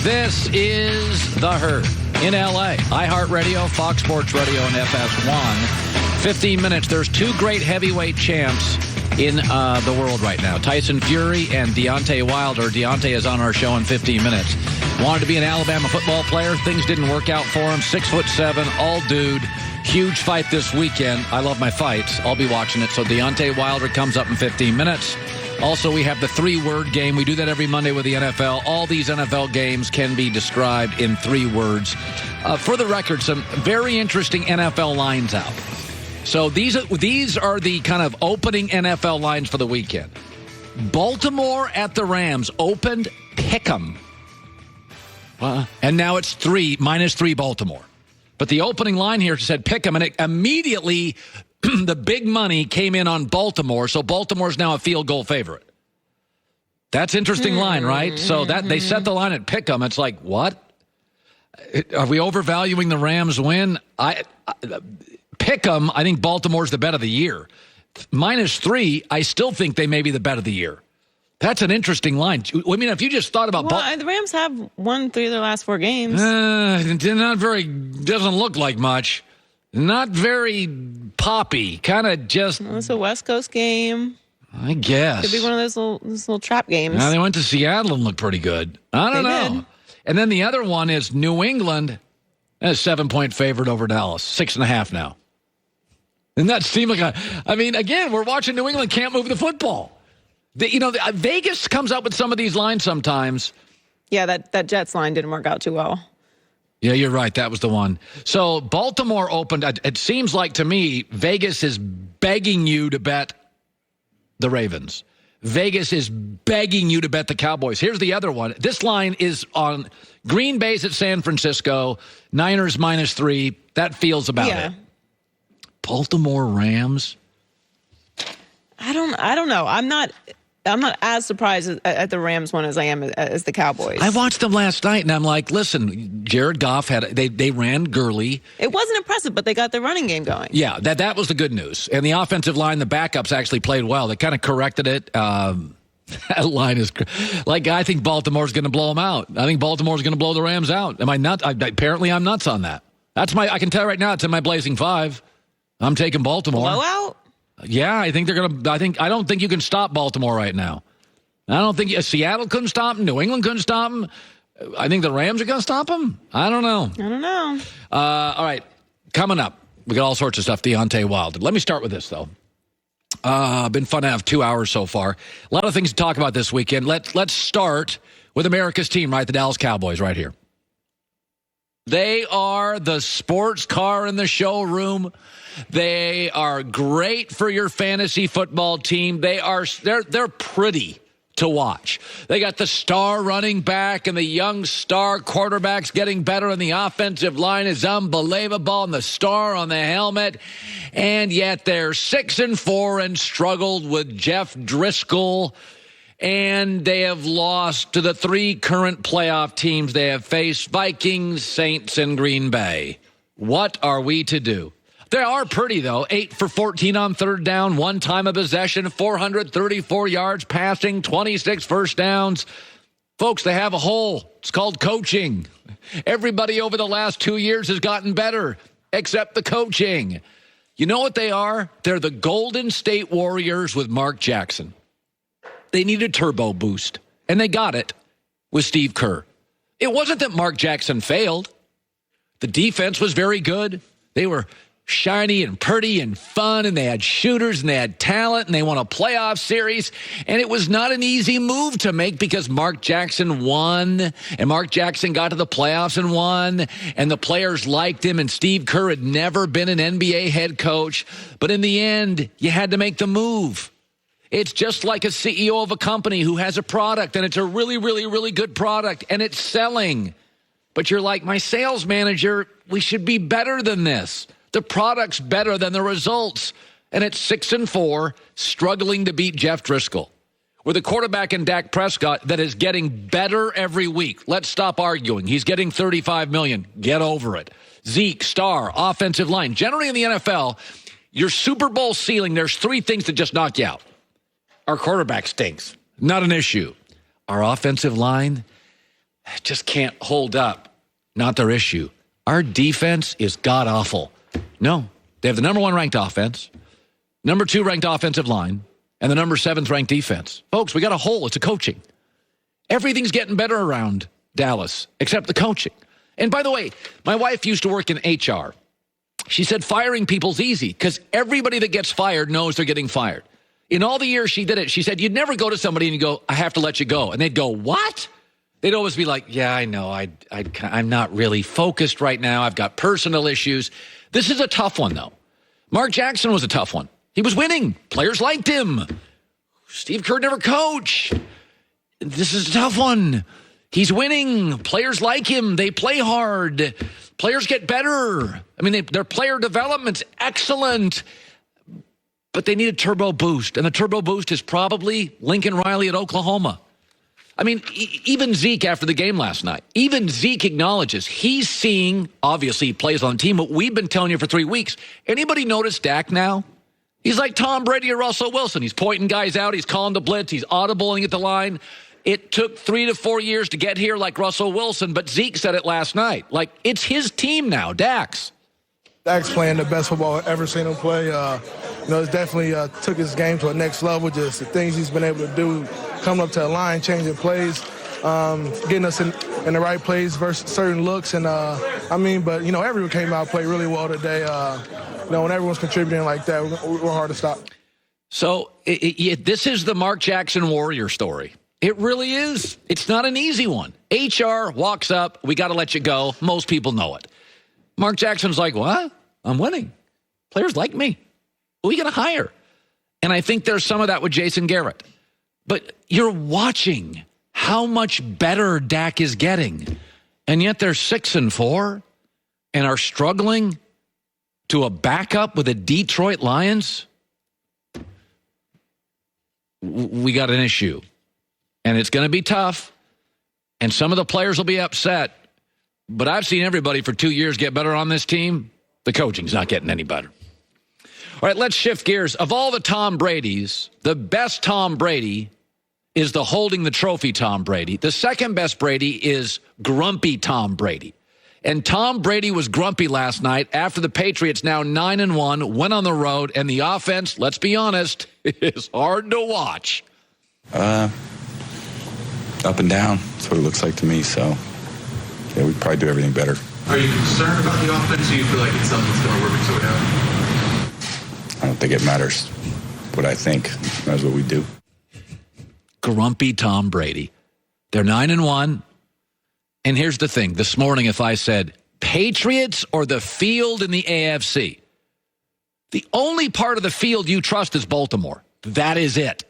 This is The Herd in L.A. iHeartRadio, Fox Sports Radio, and FS1. 15 minutes. There's two great heavyweight champs in the world right now. Tyson Fury and Deontay Wilder. Deontay is on our show in 15 minutes. Wanted to be an Alabama football player. Things didn't work out for him. 6'7", all dude. Huge fight this weekend. I love my fights. I'll be watching it. So Deontay Wilder comes up in 15 minutes. Also, we have the three-word game. We do that every Monday with the NFL. All these NFL games can be described in 3 words. For the record, some very interesting NFL lines out. So these are the kind of opening NFL lines for the weekend. Baltimore at the Rams opened pick'em. And now it's -3 Baltimore. But the opening line here said pick'em, and it immediately the big money came in on Baltimore, so Baltimore's now a field goal favorite. That's interesting line, right? So that they set the line at pick'em. It's like, what? Are we overvaluing the Rams win? Pick'em, I think Baltimore's the bet of the year. -3, I still think they may be the bet of the year. That's an interesting line. I mean, if you just thought about... the Rams have won 3 of their last 4 games. Doesn't look like much. Not very poppy. Kind of just... Well, it's a West Coast game. I guess. Could be one of those little trap games. Now, they went to Seattle and looked pretty good. I don't know. Did. And then the other one is New England. A 7-point favorite over Dallas. 6.5 now. And that seemed like again, we're watching New England can't move the football. Vegas comes up with some of these lines sometimes. Yeah, that Jets line didn't work out too well. Yeah, you're right. That was the one. So Baltimore opened. It seems like to me, Vegas is begging you to bet the Ravens. Vegas is begging you to bet the Cowboys. Here's the other one. This line is on Green Bay's at San Francisco. Niners -3. That feels about it. Baltimore Rams. I don't know. I'm not as surprised at the Rams one as I am as the Cowboys. I watched them last night, and I'm like, listen, Jared Goff they ran Gurley. It wasn't impressive, but they got their running game going. Yeah, that was the good news. And the offensive line, the backups actually played well. They kind of corrected it. That line is I think Baltimore's going to blow them out. I think Baltimore's going to blow the Rams out. Am I nuts? Apparently, I'm nuts on that. I can tell right now it's in my Blazing 5. I'm taking Baltimore. Blowout? Yeah, I think they're going to. I don't think you can stop Baltimore right now. I don't think Seattle couldn't stop them. New England couldn't stop them. I think the Rams are going to stop them. I don't know. All right, coming up, we got all sorts of stuff. Deontay Wilder. Let me start with this though. Been fun to have 2 hours so far. A lot of things to talk about this weekend. Let's start with America's team, right? The Dallas Cowboys, right here. They are the sports car in the showroom. They are great for your fantasy football team. They're pretty to watch. They got the star running back and the young star quarterbacks getting better, and the offensive line is unbelievable, and the star on the helmet. And yet they're 6-4 and struggled with Jeff Driscoll. And they have lost to the 3 current playoff teams they have faced: Vikings, Saints, and Green Bay. What are we to do? They are pretty, though. 8 for 14 on third down, 1 time of possession, 434 yards passing, 26 first downs. Folks, they have a hole. It's called coaching. Everybody over the last 2 years has gotten better, except the coaching. You know what they are? They're the Golden State Warriors with Mark Jackson. They need a turbo boost, and they got it with Steve Kerr. It wasn't that Mark Jackson failed. The defense was very good. They were shiny and pretty and fun, and they had shooters, and they had talent, and they won a playoff series. And it was not an easy move to make because Mark Jackson won, and Mark Jackson got to the playoffs and won, and the players liked him, and Steve Kerr had never been an NBA head coach. But in the end, you had to make the move. It's just like a CEO of a company who has a product, and it's a really, really, really good product, and it's selling. But you're like, my sales manager, we should be better than this. The product's better than the results. And it's 6-4, struggling to beat Jeff Driscoll. With a quarterback in Dak Prescott that is getting better every week. Let's stop arguing. He's getting $35 million. Get over it. Zeke, star, offensive line. Generally in the NFL, your Super Bowl ceiling, there's 3 things that just knock you out. Our quarterback stinks. Not an issue. Our offensive line, just can't hold up. Not their issue. Our defense is god-awful. No, they have the number 1 ranked offense, number 2 ranked offensive line, and the number 7th ranked defense. Folks, we got a hole. It's a coaching. Everything's getting better around Dallas, except the coaching. And by the way, my wife used to work in HR. She said firing people's easy because everybody that gets fired knows they're getting fired. In all the years she did it, she said, you'd never go to somebody and you go, I have to let you go. And they'd go, what? They'd always be like, yeah, I know. I'm not really focused right now. I've got personal issues. This is a tough one, though. Mark Jackson was a tough one. He was winning. Players liked him. Steve Kerr never coached. This is a tough one. He's winning. Players like him. They play hard. Players get better. I mean, their player development's excellent. But they need a turbo boost. And the turbo boost is probably Lincoln Riley at Oklahoma. I mean, even Zeke after the game last night, even Zeke acknowledges he's seeing, obviously he plays on the team, but we've been telling you for 3 weeks. Anybody notice Dak now? He's like Tom Brady or Russell Wilson. He's pointing guys out. He's calling the blitz. He's audibling at the line. It took 3 to 4 years to get here like Russell Wilson, but Zeke said it last night. Like, it's his team now, Dak's. Dak's playing the best football I've ever seen him play. It's definitely took his game to a next level. Just the things he's been able to do, coming up to the line, changing plays, getting us in the right plays versus certain looks. And everyone came out and played really well today. When everyone's contributing like that, we're hard to stop. So this is the Mark Jackson Warrior story. It really is. It's not an easy one. HR walks up, we got to let you go. Most people know it. Mark Jackson's like, what? I'm winning. Players like me. Who are we going to hire? And I think there's some of that with Jason Garrett. But you're watching how much better Dak is getting. And yet they're 6-4 and are struggling to a backup with the Detroit Lions. We got an issue. And it's going to be tough. And some of the players will be upset. But I've seen everybody for 2 years get better on this team. The coaching's not getting any better. All right, let's shift gears. Of all the Tom Bradys, the best Tom Brady is the holding the trophy Tom Brady. The second best Brady is grumpy Tom Brady. And Tom Brady was grumpy last night after the Patriots, now 9-1, went on the road, and the offense, let's be honest, is hard to watch. Up and down. That's what it looks like to me. So, yeah, we probably do everything better. Are you concerned about the offense, or do you feel like it's something that's going to work its way out? I don't think it matters what I think. That's what we do. Grumpy Tom Brady. They're 9-1. And here's the thing. This morning, if I said Patriots or the field in the AFC, the only part of the field you trust is Baltimore. That is it.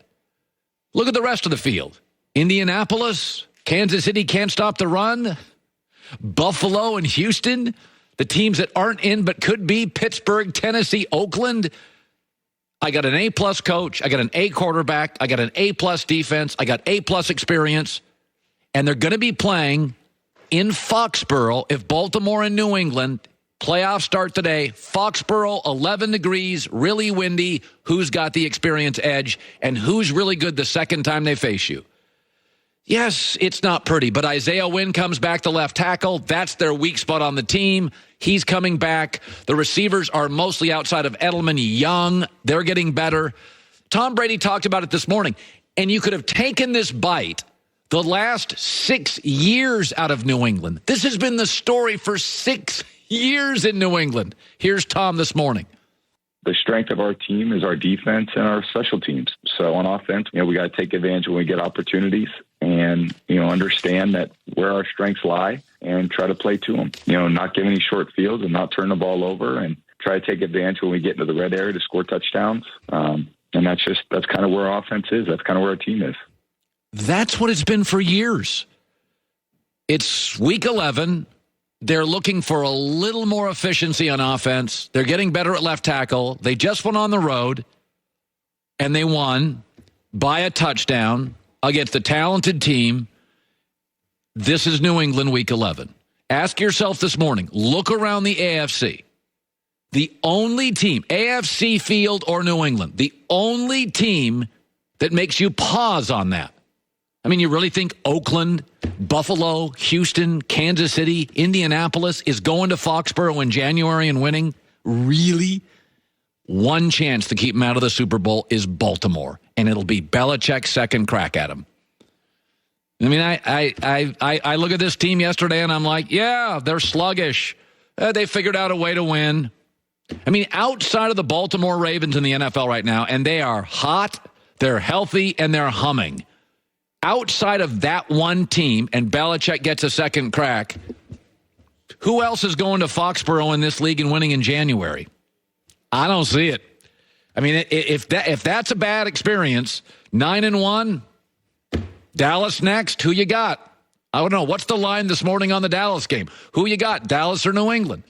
Look at the rest of the field. Indianapolis, Kansas City can't stop the run. Buffalo and Houston, the teams that aren't in but could be, Pittsburgh, Tennessee, Oakland. I got an A-plus coach. I got an A quarterback. I got an A-plus defense. I got A-plus experience. And they're going to be playing in Foxborough if Baltimore and New England playoffs start today. Foxborough, 11 degrees, really windy. Who's got the experience edge and who's really good the second time they face you? Yes, it's not pretty, but Isaiah Wynn comes back to left tackle. That's their weak spot on the team. He's coming back. The receivers are mostly outside of Edelman, young. They're getting better. Tom Brady talked about it this morning, and you could have taken this bite the last 6 years out of New England. This has been the story for 6 years in New England. Here's Tom this morning. The strength of our team is our defense and our special teams. So on offense, we got to take advantage when we get opportunities and, understand that where our strengths lie and try to play to them. Not give any short fields and not turn the ball over and try to take advantage when we get into the red area to score touchdowns. And that's kind of where our offense is. That's kind of where our team is. That's what it's been for years. It's week 11. They're looking for a little more efficiency on offense. They're getting better at left tackle. They just went on the road, and they won by a touchdown against a talented team. This is New England week 11. Ask yourself this morning, look around the AFC. The only team, AFC field or New England, the only team that makes you pause on that I mean, you really think Oakland, Buffalo, Houston, Kansas City, Indianapolis is going to Foxborough in January and winning? Really? One chance to keep them out of the Super Bowl is Baltimore, and it'll be Belichick's second crack at them. I mean, I look at this team yesterday, and I'm like, yeah, they're sluggish. They figured out a way to win. I mean, outside of the Baltimore Ravens in the NFL right now, and they are hot, they're healthy, and they're humming. Outside of that one team, and Belichick gets a second crack, who else is going to Foxborough in this league and winning in January? I don't see it. I mean, if that's a bad experience, 9-1, Dallas next, who you got? I don't know. What's the line this morning on the Dallas game? Who you got, Dallas or New England?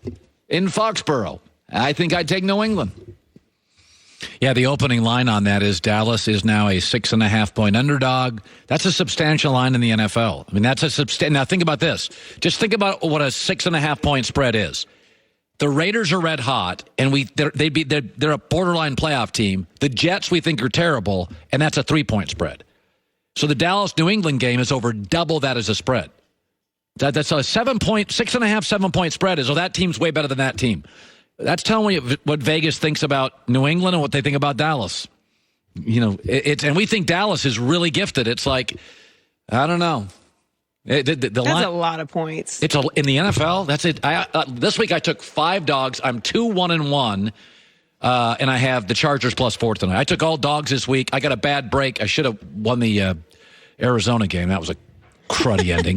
In Foxborough. I think I'd take New England. Yeah, the opening line on that is Dallas is now a 6.5-point underdog. That's a substantial line in the NFL. I mean, that's a substantial. Now, think about this. Just think about what a 6.5-point spread is. The Raiders are red hot, and they're a borderline playoff team. The Jets we think are terrible, and that's a 3-point spread. So the Dallas-New England game is over double that as a spread. That's a 6.5, 7-point spread. So that team's way better than that team. That's telling you what Vegas thinks about New England and what they think about Dallas. You know, and we think Dallas is really gifted. It's like, I don't know. That's a lot of points. In the NFL, that's it. This week I took 5 dogs. I'm 2-1-1, and I have the Chargers +4 tonight. I took all dogs this week. I got a bad break. I should have won the Arizona game. That was a cruddy ending.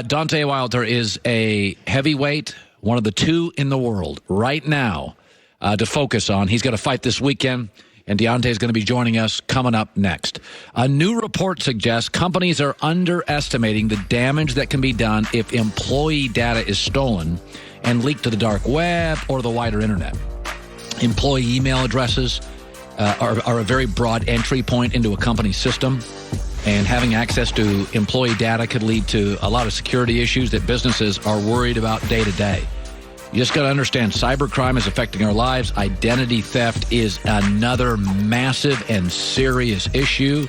Dante Wilder is a heavyweight, one of the 2 in the world right now to focus on. He's got to fight this weekend, and Deontay is going to be joining us coming up next. A new report suggests companies are underestimating the damage that can be done if employee data is stolen and leaked to the dark web or the wider internet. Employee email addresses are a very broad entry point into a company's system, and having access to employee data could lead to a lot of security issues that businesses are worried about day to day. You just got to understand, cybercrime is affecting our lives. Identity theft is another massive and serious issue.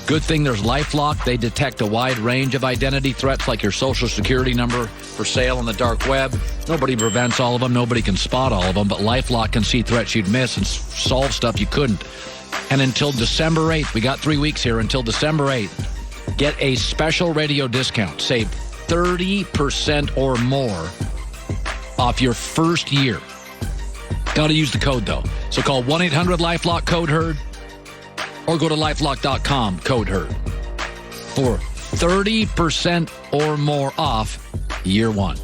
Good thing there's LifeLock. They detect a wide range of identity threats, like your social security number for sale on the dark web. Nobody prevents all of them. Nobody can spot all of them. But LifeLock can see threats you'd miss and solve stuff you couldn't. And until December 8th, we got 3 weeks here. Until December 8th, get a special radio discount. Save 30% or more off your first year. Got to use the code, though. So call 1-800-LifeLock, code HERD, or go to lifelock.com, code HERD, for 30% or more off year 1.